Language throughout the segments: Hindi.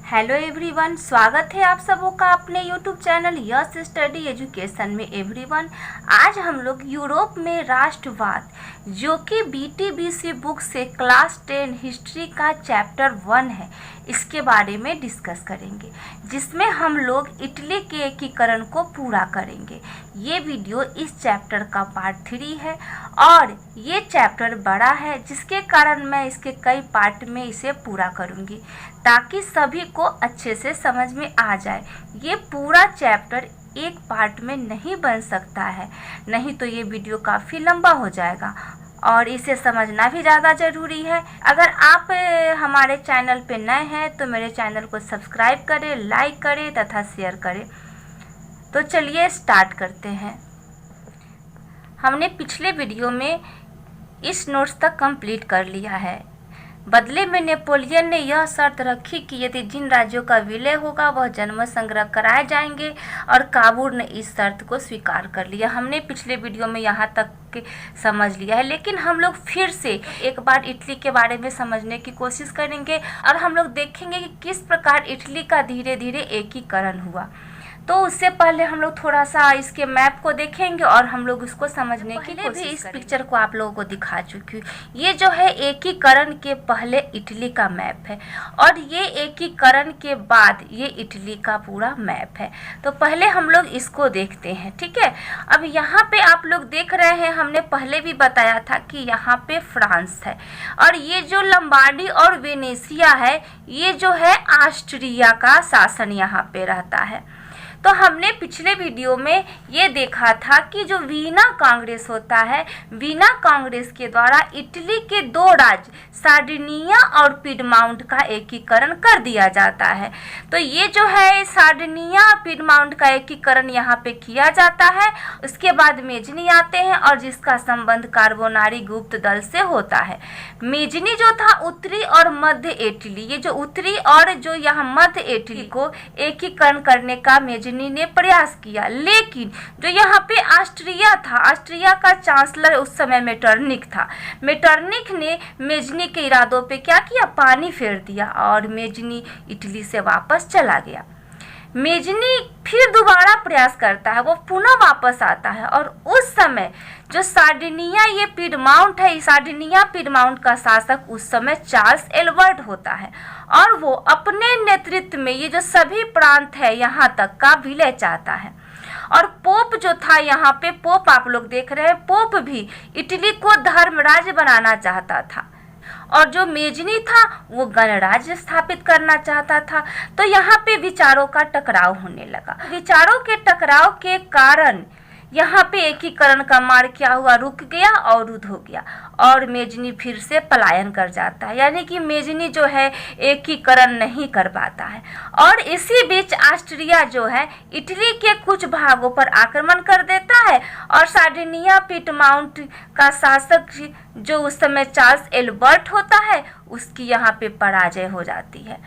हेलो एवरीवन, स्वागत है आप सबों का अपने YouTube channel yes study education में। एवरीवन, आज हम लोग यूरोप में राष्ट्रवाद जो कि बीटीबीसी बुक से क्लास 10 हिस्ट्री का चैप्टर 1 है, इसके बारे में डिस्कस करेंगे, जिसमें हम लोग इटली के एकीकरण को पूरा करेंगे। ये वीडियो इस चैप्टर का पार्ट 3 है और ये चैप्टर बड़ा है, जिसके कारण मैं इसके कई पार्ट में इसे पूरा करूँगी ताकि सभी को अच्छे से समझ में आ जाए। ये पूरा चैप्टर एक पार्ट में नहीं बन सकता है, नहीं तो ये वीडियो काफ़ी लंबा हो जाएगा और इसे समझना भी ज़्यादा ज़रूरी है। अगर आप हमारे चैनल पे नए हैं तो मेरे चैनल को सब्सक्राइब करें, लाइक करें तथा शेयर करें। तो चलिए स्टार्ट करते हैं। हमने पिछले वीडियो में इस नोट्स तक कंप्लीट कर लिया है। बदले में नेपोलियन ने यह शर्त रखी कि यदि जिन राज्यों का विलय होगा वह जनमत संग्रह कराए जाएंगे और काबुल ने इस शर्त को स्वीकार कर लिया। हमने पिछले वीडियो में यहाँ तक के समझ लिया है, लेकिन हम लोग फिर से एक बार इटली के बारे में समझने की कोशिश करेंगे और हम लोग देखेंगे कि किस प्रकार इटली का धीरे धीरे एकीकरण हुआ। तो उससे पहले हम लोग थोड़ा सा इसके मैप को देखेंगे और हम लोग उसको समझने की कोशिश भी इस पिक्चर को आप लोगों को दिखा चुकी हूँ। ये जो है एकीकरण के पहले इटली का मैप है और ये एकीकरण के बाद ये इटली का पूरा मैप है। तो पहले हम लोग इसको देखते हैं, ठीक है। अब यहाँ पे आप लोग देख रहे हैं, हमने पहले भी बताया था कि यहाँ पे फ्रांस है और ये जो लंबार्डी और वेनेशिया है, ये जो है ऑस्ट्रिया का शासन यहाँ पे रहता है। तो हमने पिछले वीडियो में ये देखा था कि जो वीना कांग्रेस होता है, वीना कांग्रेस के द्वारा इटली के दो राज्य सार्डिनिया और पिडमाउंट का एकीकरण कर दिया जाता है। तो ये जो है सार्डिनिया और पिडमाउंट का एकीकरण यहाँ पे किया जाता है। उसके बाद मेजनी आते हैं और जिसका संबंध कार्बोनारी गुप्त दल से होता है। मेजनी जो था उत्तरी और मध्य इटली, ये जो उत्तरी और जो यहाँ मध्य इटली को एकीकरण करने का मेजनी ने प्रयास किया, लेकिन जो यहाँ पे ऑस्ट्रिया था, ऑस्ट्रिया का चांसलर उस समय मेटरनिक था। मेटरनिक ने मेजनी के इरादों पे क्या किया, पानी फेर दिया और मेजनी इटली से वापस चला गया। मेजनी फिर दोबारा प्रयास करता है, वो पुनः वापस आता है और उस समय जो सार्डिनिया ये पिडमाउंट है, सार्डिनिया पिडमाउंट का शासक उस समय चार्ल्स एल्बर्ट होता है और वो अपने नेतृत्व में ये जो सभी प्रांत है यहाँ तक का विलय चाहता है। और पोप जो था यहाँ पे, पोप आप लोग देख रहे हैं, पोप भी इटली को धर्मराज्य बनाना चाहता था और जो मेजनी था वो गणराज्य स्थापित करना चाहता था। तो यहाँ पे विचारों का टकराव होने लगा। विचारों के टकराव के कारण यहाँ पे एकीकरण का मार्ग क्या हुआ, रुक गया, अवरुद्ध हो गया और मेजनी फिर से पलायन कर जाता है, यानी कि मेजनी जो है एकीकरण नहीं कर पाता है। और इसी बीच ऑस्ट्रिया जो है इटली के कुछ भागों पर आक्रमण कर देता है और सार्डिनिया पिडमाउंट का शासक जो उस समय चार्ल्स एल्बर्ट होता है, उसकी यहाँ पे पराजय हो जाती है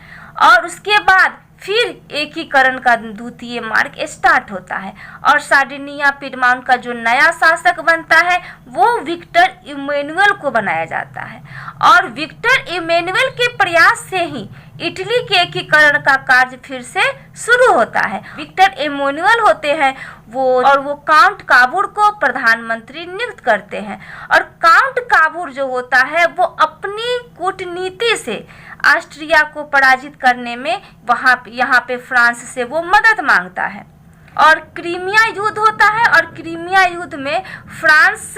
और उसके बाद फिर एकीकरण का द्वितीय मार्ग स्टार्ट होता है और सार्डिनिया पिडमाउंट का जो नया शासक बनता है वो विक्टर इमैनुअल को बनाया जाता है और विक्टर इमैनुअल के प्रयास से ही इटली के एकीकरण का कार्य फिर से शुरू होता है। विक्टर इमैनुअल होते हैं वो काउंट काबूर को प्रधानमंत्री नियुक्त करते हैं और काउंट काबूर जो होता है वो अपनी कूटनीति से ऑस्ट्रिया को पराजित करने में यहाँ पे फ्रांस से वो मदद मांगता है और क्रीमिया युद्ध होता है और क्रीमिया युद्ध में फ्रांस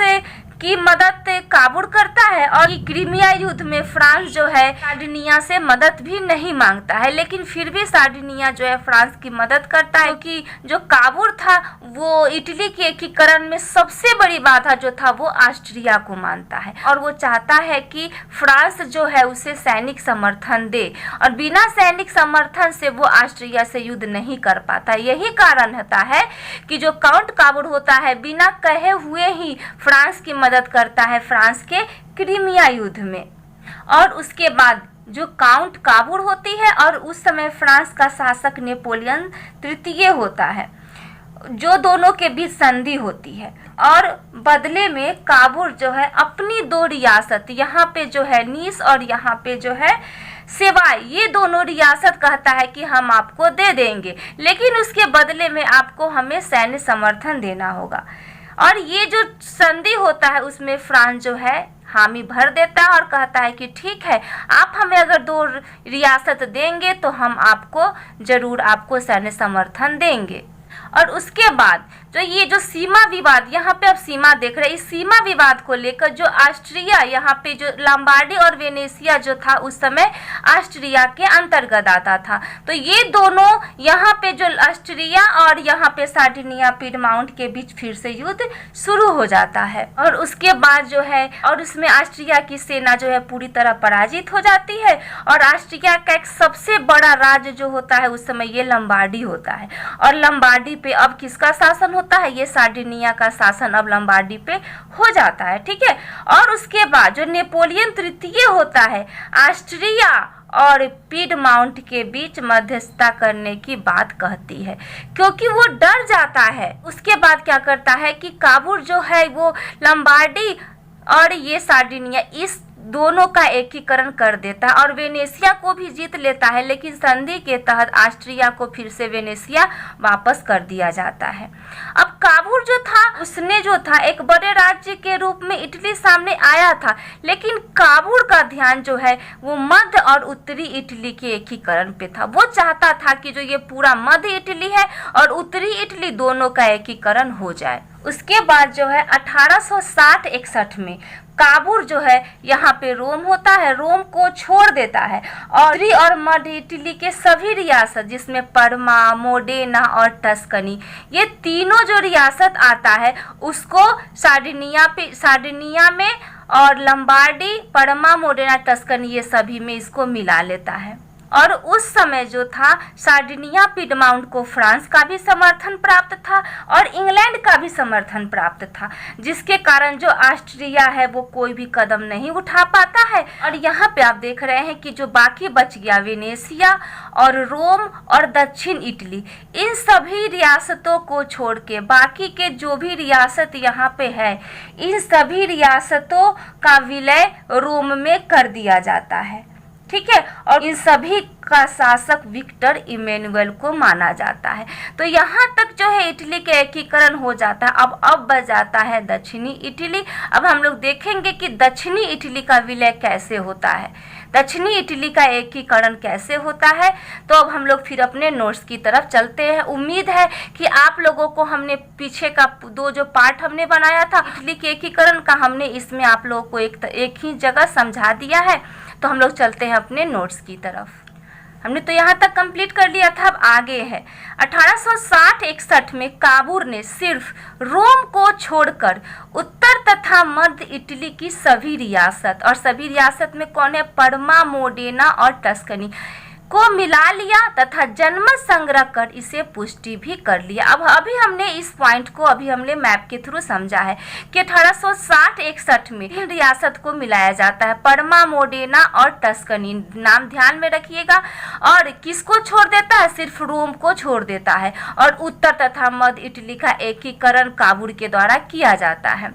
की मदद काबूल करता है और क्रीमिया युद्ध में फ्रांस जो है सार्डिनिया से मदद भी नहीं मांगता है, लेकिन फिर भी सार्डिनिया जो है फ्रांस की मदद करता है क्योंकि जो काबूल था वो इटली के एकीकरण में सबसे बड़ी बाधा जो था वो ऑस्ट्रिया को मानता है और वो चाहता है कि फ्रांस जो है उसे सैनिक समर्थन दे और बिना सैनिक समर्थन से वो ऑस्ट्रिया से युद्ध नहीं कर पाता। यही कारण होता है कि जो काउंट काबूल होता है बिना कहे हुए ही फ्रांस की मदद करता है फ्रांस के क्रीमिया युद्ध में। और उसके बाद जो काउंट काबूल होती है और उस समय फ्रांस का शासक नेपोलियन तृतीय होता है, जो दोनों के बीच संधि होती है और बदले में काबूल जो है अपनी दो रियासत, यहाँ पे जो है नीस और यहाँ पे जो है सिवाय ये दोनों रियासत कहता है कि हम आपको दे देंगे, लेकिन उसके बदले में आपको हमें सैन्य समर्थन देना होगा। और ये जो संधि होता है उसमें फ्रांस जो है हामी भर देता है और कहता है कि ठीक है, आप हमें अगर 2 रियासत देंगे तो हम आपको जरूर आपको सैन्य समर्थन देंगे। और उसके बाद जो सीमा विवाद, यहाँ पे आप सीमा देख रहे हैं, इस सीमा विवाद को लेकर जो ऑस्ट्रिया, यहाँ पे जो लंबार्डी और वेनेसिया जो था उस समय ऑस्ट्रिया के अंतर्गत आता था। तो ये दोनों यहाँ पे जो ऑस्ट्रिया और यहाँ पे सार्डिनिया पीडमाउंट के बीच फिर से युद्ध शुरू हो जाता है। और उसके बाद जो है, और उसमें ऑस्ट्रिया की सेना जो है पूरी तरह पराजित हो जाती है। और ऑस्ट्रिया का एक सबसे बड़ा राज्य जो होता है उस समय ये लंबार्डी होता है। और लंबार्डी पे अब किसका शासन होता है? ये सार्डिनिया का शासन अब लंबार्डी पे हो जाता है। ठीक है। और उसके बाद जो नेपोलियन तृतीय होता है, ऑस्ट्रिया और पीडमाउंट के बीच मध्यस्थता करने की बात कहती है, क्योंकि वो डर जाता है। उसके बाद क्या करता है कि काबुल जो है वो लंबार्डी और ये सार्डिनिया इस दोनों का एकीकरण कर देता है और वेनेसिया को भी जीत लेता है, लेकिन संधि के तहत ऑस्ट्रिया को फिर से वेनेसिया वापस कर दिया जाता है। अब काबुल जो था उसने जो था एक बड़े राज्य के रूप में इटली सामने आया था, लेकिन काबुल का ध्यान जो है वो मध्य और उत्तरी इटली के एकीकरण पे था। वो चाहता था कि जो ये पूरा मध्य इटली है और उत्तरी इटली दोनों का एकीकरण हो जाए। उसके बाद जो है 1860-61 में काबुल जो है यहाँ पे रोम होता है, रोम को छोड़ देता है और मध्य इटली के सभी रियासत जिसमें परमा, मोडेना और टस्कनी, ये तीनों जो रियासत आता है उसको सार्डिनिया में और लंबार्डी, परमा, मोडेना, टस्कनी ये सभी में इसको मिला लेता है। और उस समय जो था सार्डिनिया पीडमाउंट को फ्रांस का भी समर्थन प्राप्त था और इंग्लैंड का भी समर्थन प्राप्त था, जिसके कारण जो ऑस्ट्रिया है वो कोई भी कदम नहीं उठा पाता है। और यहाँ पे आप देख रहे हैं कि जो बाकी बच गया वेनेसिया और रोम और दक्षिण इटली, इन सभी रियासतों को छोड़ के बाकी के जो भी रियासत यहाँ पे है इन सभी रियासतों का विलय रोम में कर दिया जाता है। ठीक है। और इन सभी का शासक विक्टर इमैनुअल को माना जाता है। तो यहाँ तक जो है इटली के एकीकरण हो जाता है। अब बच जाता है दक्षिणी इटली। अब हम लोग देखेंगे कि दक्षिणी इटली का विलय कैसे होता है, दक्षिणी इटली का एकीकरण कैसे होता है। तो अब हम लोग फिर अपने नोट्स की तरफ चलते हैं। उम्मीद है कि आप लोगों को हमने पीछे का 2 जो पार्ट हमने बनाया था इटली के एकीकरण का, हमने इसमें आप लोगों को एक ही जगह समझा दिया है। तो हम लोग चलते हैं अपने नोट्स की तरफ। हमने तो यहाँ तक कंप्लीट कर लिया था, अब आगे है 1860-61 में काबुल ने सिर्फ रोम को छोड़कर उत्तर तथा मध्य इटली की सभी रियासत, और सभी रियासत में कौन है, परमा, मोडेना और टस्कनी को मिला लिया तथा जनमत संग्रह कर इसे पुष्टि भी कर लिया। अब अभी हमने इस पॉइंट को हमने मैप के थ्रू समझा है कि 1860-61 में इन रियासत को मिलाया जाता है, परमा, मोडेना और टस्कनी, नाम ध्यान में रखिएगा। और किसको छोड़ देता है, सिर्फ रोम को छोड़ देता है और उत्तर तथा मध्य इटली का एकीकरण काबुल के द्वारा किया जाता है।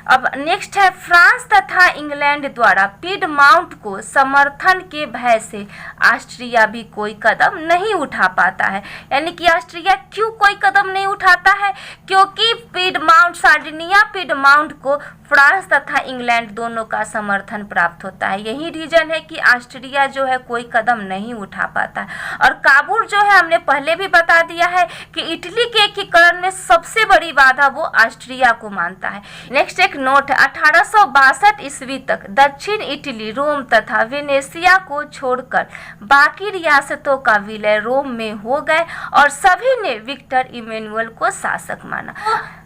अब नेक्स्ट है फ्रांस तथा इंग्लैंड द्वारा पीडमाउंट को समर्थन के भय से ऑस्ट्रिया भी कोई कदम नहीं उठा पाता है। यानी कि ऑस्ट्रिया क्यों कोई कदम नहीं उठाता है, क्योंकि पीडमाउंट, सार्डिनिया पीडमाउंट को फ्रांस तथा इंग्लैंड दोनों का समर्थन प्राप्त होता है। यही रीजन है कि ऑस्ट्रिया जो है कोई कदम नहीं उठा पाता है। और काबुल जो है हमने पहले भी बता दिया है कि इटली के एकीकरण में सबसे बड़ी बाधा वो ऑस्ट्रिया को मानता है। नेक्स्ट एक नोट है, 1862 ईस्वी तक दक्षिण इटली, रोम तथा वेनेसिया को छोड़कर बाकी रियासतों का विलय रोम में हो गए और सभी ने विक्टर इमैनुअल को शासक माना।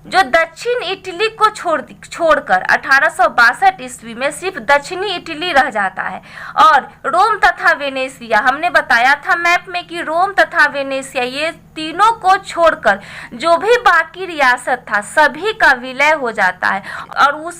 जो दक्षिण इटली को छोड़कर 1862 ईस्वी में सिर्फ दक्षिणी इटली रह जाता है और रोम तथा वेनेसिया, हमने बताया था मैप में कि रोम तथा वेनेसिया ये तीनों को छोड़कर जो भी बाकी रियासत था सभी का विलय हो जाता है और वो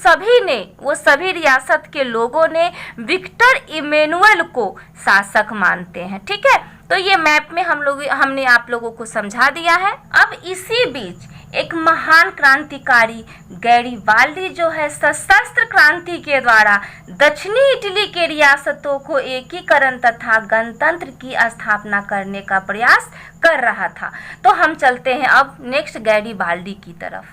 सभी रियासत के लोगों ने विक्टर इमैनुअल को शासक मानते हैं। ठीक है। तो ये मैप में हमने आप लोगों को समझा दिया है। अब इसी बीच एक महान क्रांतिकारी गैरिबाल्डी जो है सशस्त्र क्रांति के द्वारा दक्षिणी इटली के रियासतों को एकीकरण तथा गणतंत्र की स्थापना करने का प्रयास कर रहा था। तो हम चलते हैं अब नेक्स्ट गैरिबाल्डी की तरफ।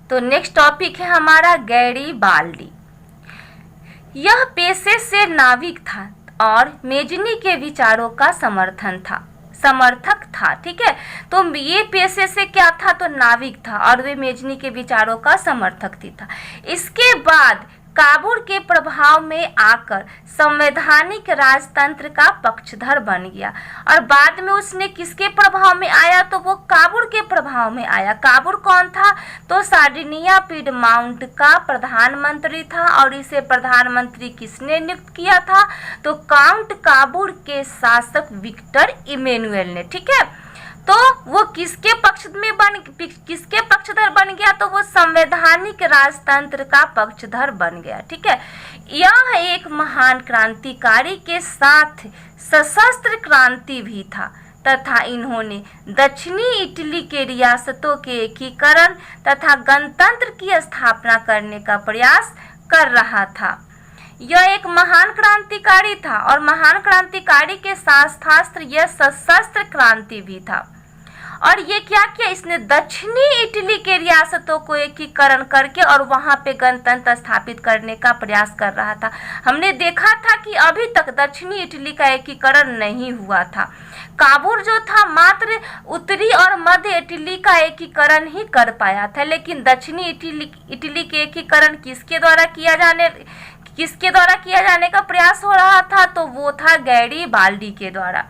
तो नेक्स्ट टॉपिक है हमारा गैरिबाल्डी। यह पेशे से नाविक था और मेजनी के विचारों का समर्थक था। ठीक है, तो ये पेशे से क्या था, तो नाविक था और वे मेजनी के विचारों का समर्थक भी था। इसके बाद काबुल के प्रभाव में आकर संवैधानिक राजतंत्र का पक्षधर बन गया और बाद में उसने किसके प्रभाव में आया, तो वो काबुल के प्रभाव में आया। काबुल कौन था, तो सार्डिनिया पीडमाउंट का प्रधानमंत्री था और इसे प्रधानमंत्री किसने नियुक्त किया था, तो काउंट काबुल के शासक विक्टर इमैनुअल ने। ठीक है, तो वो किसके पक्षधर बन गया, तो वो संवैधानिक राजतंत्र का पक्षधर बन गया। ठीक है, यह एक महान क्रांतिकारी के साथ सशस्त्र क्रांति भी था तथा इन्होंने दक्षिणी इटली के रियासतों के एकीकरण तथा गणतंत्र की स्थापना करने का प्रयास कर रहा था। यह एक महान क्रांतिकारी था और महान क्रांतिकारी के साथ यह सशस्त्र क्रांति भी था। और ये क्या किया, इसने दक्षिणी इटली के रियासतों को एकीकरण करके और वहां पे गणतंत्र स्थापित करने का प्रयास कर रहा था। हमने देखा था कि अभी तक दक्षिणी इटली का एकीकरण नहीं हुआ था। काबुल जो था मात्र उत्तरी और मध्य इटली का एकीकरण ही कर पाया था, लेकिन दक्षिणी इटली के एकीकरण किसके द्वारा किया जाने का प्रयास हो रहा था, तो वो था गैरिबाल्डी के द्वारा।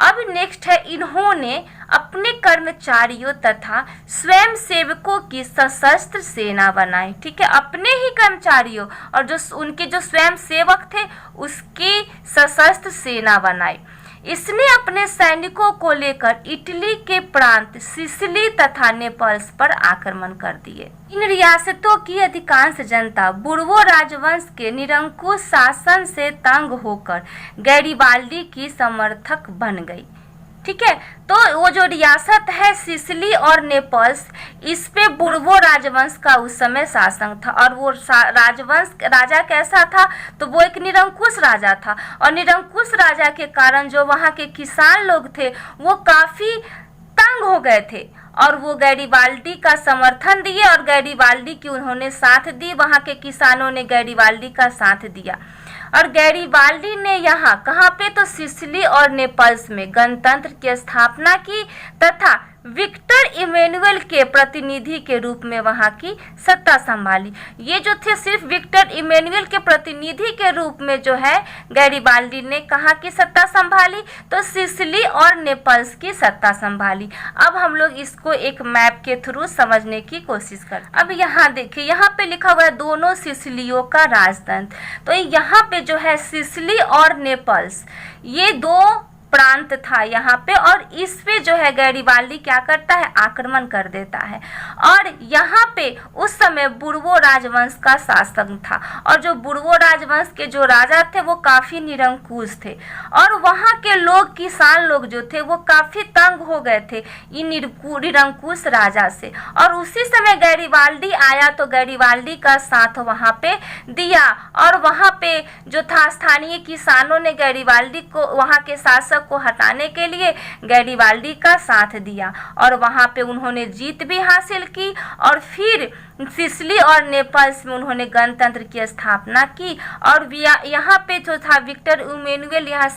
अब नेक्स्ट है, इन्होंने अपने कर्मचारियों तथा स्वयंसेवकों की सशस्त्र सेना बनाई। ठीक है, अपने ही कर्मचारियों और उनके जो स्वयंसेवक थे उसकी सशस्त्र सेना बनाई। इसने अपने सैनिकों को लेकर इटली के प्रांत सिसिली तथा नेपल्स पर आक्रमण कर दिए। इन रियासतों की अधिकांश जनता बुर्बो राजवंश के निरंकुश शासन से तंग होकर गैरिबाल्डी की समर्थक बन गई। ठीक है, तो वो जो रियासत है सिसिली और नेपल्स, इस पे बुर्बो राजवंश का उस समय शासन था और वो राजा कैसा था, तो वो एक निरंकुश राजा था और निरंकुश राजा के कारण जो वहाँ के किसान लोग थे वो काफी तंग हो गए थे और वो गैरिबाल्डी का समर्थन दिए और गैरिबाल्डी की उन्होंने साथ दी। वहाँ के किसानों ने गैरिबाल्डी का साथ दिया और गैरिबाल्डी ने यहाँ कहाँ पे, तो सिसिली और नेपल्स में गणतंत्र की स्थापना की तथा विक्टर इमैनुअल के प्रतिनिधि के रूप में वहाँ की सत्ता संभाली। ये जो थे सिर्फ विक्टर इमैनुअल के प्रतिनिधि के रूप में जो है गैरिबाल्डी ने कहाँ की सत्ता संभाली, तो सिसिली और नेपल्स की सत्ता संभाली। अब हम लोग इसको एक मैप के थ्रू समझने की कोशिश करते। अब यहाँ देखिए, यहाँ पे लिखा हुआ है दोनों सिसिलियों का राजतंत्र। तो यहाँ पे जो है सिसिली और नेपल्स ये दो प्रांत था यहाँ पे और इस पे जो है गैरिबाल्डी क्या करता है, आक्रमण कर देता है। और यहाँ पे उस समय बुर्बो राजवंश का शासन था और जो बुर्बो राजवंश के जो राजा थे वो काफी निरंकुश थे और वहाँ के लोग, किसान लोग जो थे वो काफी तंग हो गए थे इन निरंकुश राजा से। और उसी समय गैरिबाल्डी आया तो गैरिबाल्डी का साथ वहाँ पे दिया और वहाँ पे जो था स्थानीय किसानों ने गैरिबाल्डी को, वहाँ के शासक को हटाने के लिए गैरिबाल्डी का साथ दिया और वहां पे उन्होंने जीत भी हासिल की और फिर सिसिली और नेपल्स में उन्होंने गणतंत्र की स्थापना की। और यहाँ पे जो था विक्टर इमैनुअल, यहाँ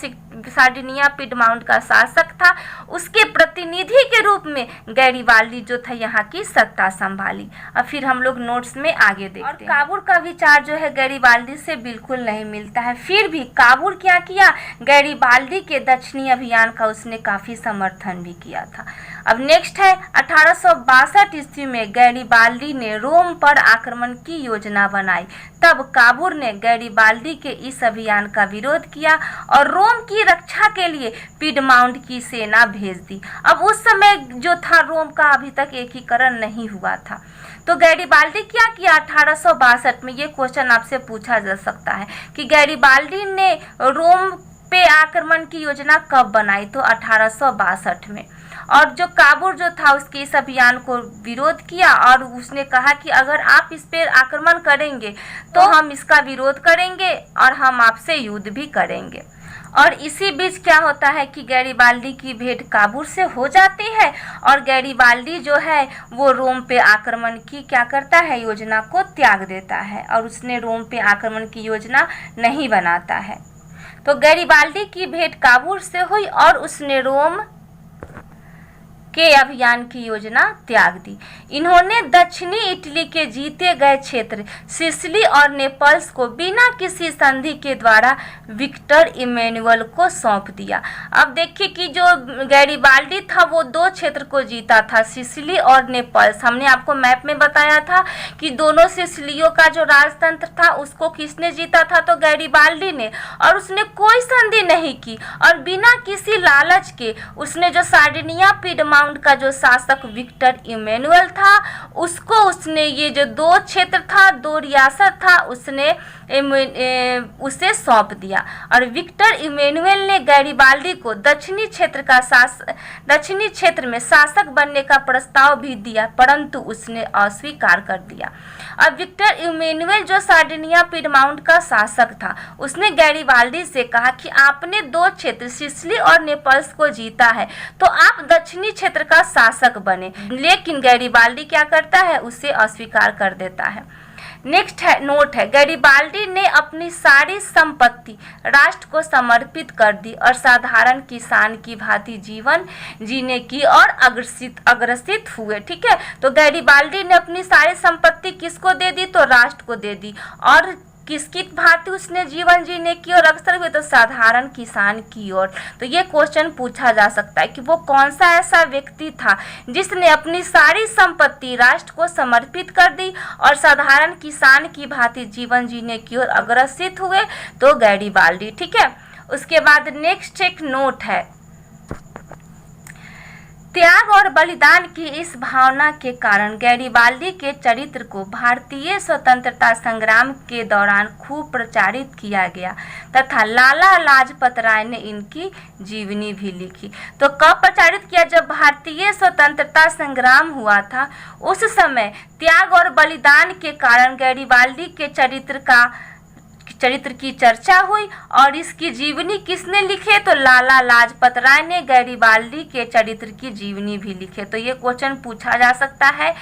सार्डिनिया पीडमाउंट का शासक था, उसके प्रतिनिधि के रूप में गैरिबाल्डी जो था यहाँ की सत्ता संभाली। अब फिर हम लोग नोट्स में आगे देखते हैं। और काबुल का विचार जो है गैरिबाल्डी से बिल्कुल नहीं मिलता है, फिर भी काबुल क्या किया, गैरिबाल्डी के दक्षिणी अभियान का उसने काफी समर्थन भी किया था। अब नेक्स्ट है 1862 ईस्वी में गैरिबाल्डी ने रोम पर आक्रमण की योजना बनाई। तब काबुल ने गैरिबाल्डी के इस अभियान का विरोध किया और रोम की रक्षा के लिए पीडमाउंट की सेना भेज दी। अब उस समय जो था रोम का अभी तक एकीकरण नहीं हुआ था, तो गैरिबाल्डी क्या किया 1862 में, ये क्वेश्चन आपसे पूछा जा सकता है कि गैरिबाल्डी ने रोम पे आक्रमण की योजना कब बनाई? तो 1862 में। और जो काबुल जो था उसके इस अभियान को विरोध किया और उसने कहा कि अगर आप इस पर आक्रमण करेंगे तो हम इसका विरोध करेंगे और हम आपसे युद्ध भी करेंगे। और इसी बीच क्या होता है कि गैरिबाल्डी की भेंट काबुल से हो जाती है और गैरिबाल्डी जो है वो रोम पे आक्रमण की क्या करता है, योजना को त्याग देता है और उसने रोम पे आक्रमण की योजना नहीं बनाता है। तो गैरिबाल्डी की भेंट काबुल से हुई और उसने रोम के अभियान की योजना त्याग दी। इन्होंने दक्षिणी इटली के जीते गए क्षेत्र सिसिली और नेपल्स को बिना किसी संधि के द्वारा विक्टर इमैनुअल को सौंप दिया। अब देखिए कि जो गैरिबाल्डी था वो 2 क्षेत्र को जीता था, सिसिली और नेपल्स। हमने आपको मैप में बताया था कि दोनों सिसिलियों का जो राजतंत्र था उसको किसने जीता था, तो गैरिबाल्डी ने। और उसने कोई संधि नहीं की और बिना किसी लालच के उसने जो सार्डिनिया पिडमाउंट का जो शासक विक्टर इमैनुअल था उसने ये जो 2 क्षेत्र था, 2 रियासत था, उसे सौंप दिया। और विक्टर इमैनुअल ने गैरिबाल्डी को दक्षिणी क्षेत्र में शासक बनने का प्रस्ताव भी दिया, परंतु उसने अस्वीकार कर दिया। अब विक्टर इमैनुअल जो सार्डिनिया पिडमाउंट का शासक था उसने गैरिबाल्डी से कहा कि आपने 2 क्षेत्र सिसिली और नेपल्स को जीता है तो आप दक्षिणी क्षेत्र का शासक बने, लेकिन गैरिबाल्डी क्या करता है, उसे अस्वीकार कर देता है। नेक्स्ट है नोट है, गैरिबाल्डी ने अपनी सारी संपत्ति राष्ट्र को समर्पित कर दी और साधारण किसान की भांति जीवन जीने की और अग्रसित हुए। ठीक है, तो गैरिबाल्डी ने अपनी सारी संपत्ति किसको दे दी, तो राष्ट्र को दे दी। और किसकी भांति उसने जीवन जीने की और अग्रसर हुए, तो साधारण किसान की ओर। तो ये क्वेश्चन पूछा जा सकता है कि वो कौन सा ऐसा व्यक्ति था जिसने अपनी सारी संपत्ति राष्ट्र को समर्पित कर दी और साधारण किसान की भांति जीवन जीने की ओर अग्रसित हुए, तो गैरिबाल्डी। ठीक है, उसके बाद नेक्स्ट एक नोट है, त्याग और बलिदान की इस भावना के कारण गैरिबाल्डी के चरित्र को भारतीय स्वतंत्रता संग्राम के दौरान खूब प्रचारित किया गया तथा लाला लाजपत राय ने इनकी जीवनी भी लिखी। तो कब प्रचारित किया, जब भारतीय स्वतंत्रता संग्राम हुआ था उस समय त्याग और बलिदान के कारण गैरिबाल्डी के चरित्र की चर्चा हुई और इसकी जीवनी किसने लिखे, तो लाला लाजपत राय ने गैरिबाल्डी के चरित्र की जीवनी भी लिखे। तो ये क्वेश्चन पूछा जा सकता है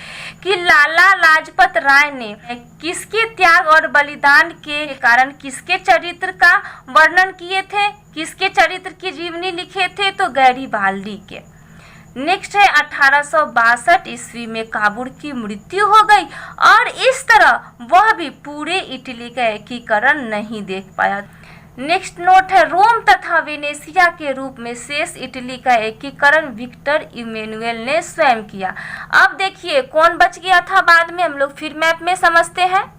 कि लाला लाजपत राय ने किसके त्याग और बलिदान के कारण किसके चरित्र का वर्णन किए थे, किसके चरित्र की जीवनी लिखे थे, तो गैरिबाल्डी के। नेक्स्ट है 1862 ईस्वी में काबुल की मृत्यु हो गई और इस तरह वह भी पूरे इटली का एकीकरण नहीं देख पाया। नेक्स्ट नोट है, रोम तथा वेनेसिया के रूप में शेष इटली का एकीकरण विक्टर इमैनुअल ने स्वयं किया। अब देखिए कौन बच गया था, बाद में हम लोग फिर मैप में समझते हैं।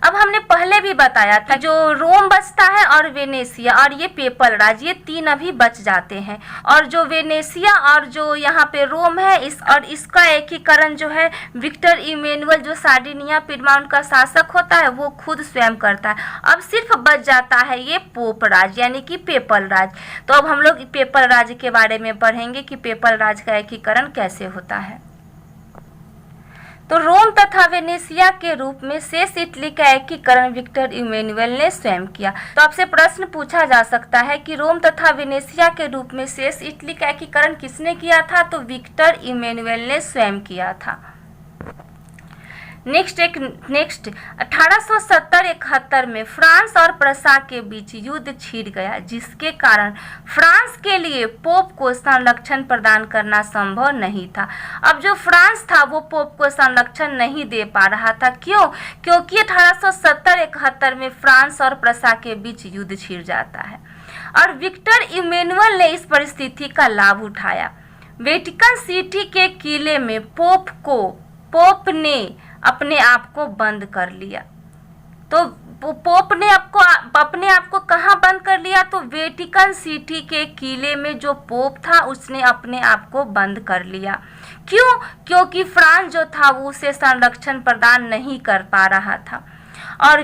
अब हमने पहले भी बताया था जो रोम बचता है और वेनेसिया और ये पेपल राज, ये 3 अभी बच जाते हैं। और जो वेनेसिया और जो यहाँ पे रोम है इसका एकीकरण जो है विक्टर इमैनुअल जो सार्डिनिया पिडमाउंट का शासक होता है वो खुद स्वयं करता है। अब सिर्फ बच जाता है ये पोप राज यानी कि पेपल राज। तो अब हम लोग पेपल राज के बारे में पढ़ेंगे कि पेपल राज का एकीकरण कैसे होता है। तो रोम तथा वेनेसिया के रूप में शेष इटली का एकीकरण विक्टर इमैनुअल ने स्वयं किया। तो आपसे प्रश्न पूछा जा सकता है कि रोम तथा वेनेसिया के रूप में शेष इटली का एकीकरण किसने किया था, तो विक्टर इमैनुअल ने स्वयं किया था। नेक्स्ट 1870-71 में फ्रांस और प्रसा के बीच युद्ध छिड़ गया जिसके कारण फ्रांस के लिए पोप को संरक्षण प्रदान करना संभव नहीं था। अब जो फ्रांस था वो पोप को संरक्षण नहीं दे पा रहा था। क्यों? क्योंकि 1870-71 में फ्रांस और प्रसा के बीच युद्ध छिड़ जाता है और विक्टर इमैनुअल ने इस परिस्थिति का लाभ उठाया। वेटिकन सिटी के किले में पोप ने अपने आप को बंद कर लिया। तो पोप ने अपने आप को कहाँ बंद कर लिया, तो वेटिकन सिटी के किले में जो पोप था उसने अपने आप को बंद कर लिया। क्यों? क्योंकि फ्रांस जो था वो उसे संरक्षण प्रदान नहीं कर पा रहा था। और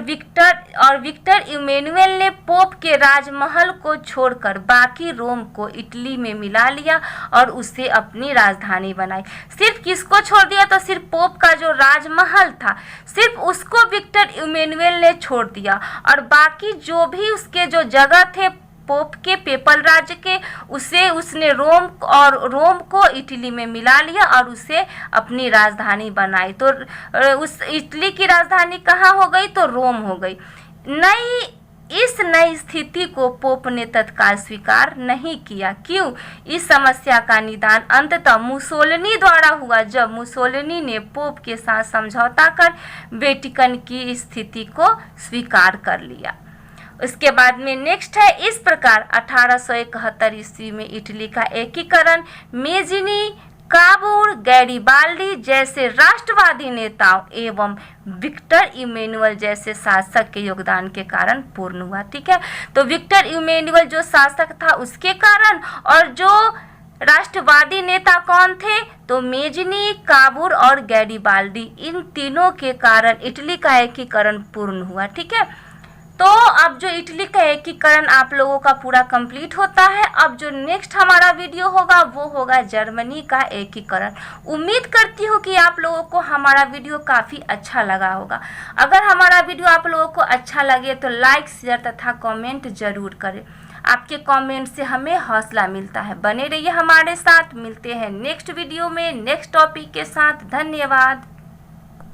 विक्टर इमैनुअल ने पोप के राजमहल को छोड़कर बाकी रोम को इटली में मिला लिया और उसे अपनी राजधानी बनाई। सिर्फ किसको छोड़ दिया? तो सिर्फ पोप का जो राजमहल था सिर्फ उसको विक्टर इमैनुअल ने छोड़ दिया, और बाकी जो भी उसके जो जगह थे पोप के पेपल राज्य के, उसे उसने रोम को इटली में मिला लिया और उसे अपनी राजधानी बनाई। तो उस इटली की राजधानी कहाँ हो गई? तो रोम हो गई। इस नई स्थिति को पोप ने तत्काल स्वीकार नहीं किया। क्यों? इस समस्या का निदान अंततः मुसोलिनी द्वारा हुआ, जब मुसोलिनी ने पोप के साथ समझौता कर वेटिकन की स्थिति को स्वीकार कर लिया। उसके बाद में नेक्स्ट है, इस प्रकार 1871 ईस्वी में इटली का एकीकरण मेजिनी, काबूर, गैरिबाल्डी जैसे राष्ट्रवादी नेताओं एवं विक्टर इमैनुअल जैसे शासक के योगदान के कारण पूर्ण हुआ। ठीक है, तो विक्टर इमैनुअल जो शासक था उसके कारण, और जो राष्ट्रवादी नेता कौन थे? तो मेजिनी, काबूर और गैरिबाल्डी, इन तीनों के कारण इटली का एकीकरण पूर्ण हुआ। ठीक है, तो अब जो इटली का एकीकरण आप लोगों का पूरा कंप्लीट होता है। अब जो नेक्स्ट हमारा वीडियो होगा वो होगा जर्मनी का एकीकरण। उम्मीद करती हूँ कि आप लोगों को हमारा वीडियो काफ़ी अच्छा लगा होगा। अगर हमारा वीडियो आप लोगों को अच्छा लगे तो लाइक, शेयर तथा कमेंट जरूर करें। आपके कमेंट से हमें हौसला मिलता है। बने रहिए हमारे साथ, मिलते हैं नेक्स्ट वीडियो में नेक्स्ट टॉपिक के साथ। धन्यवाद।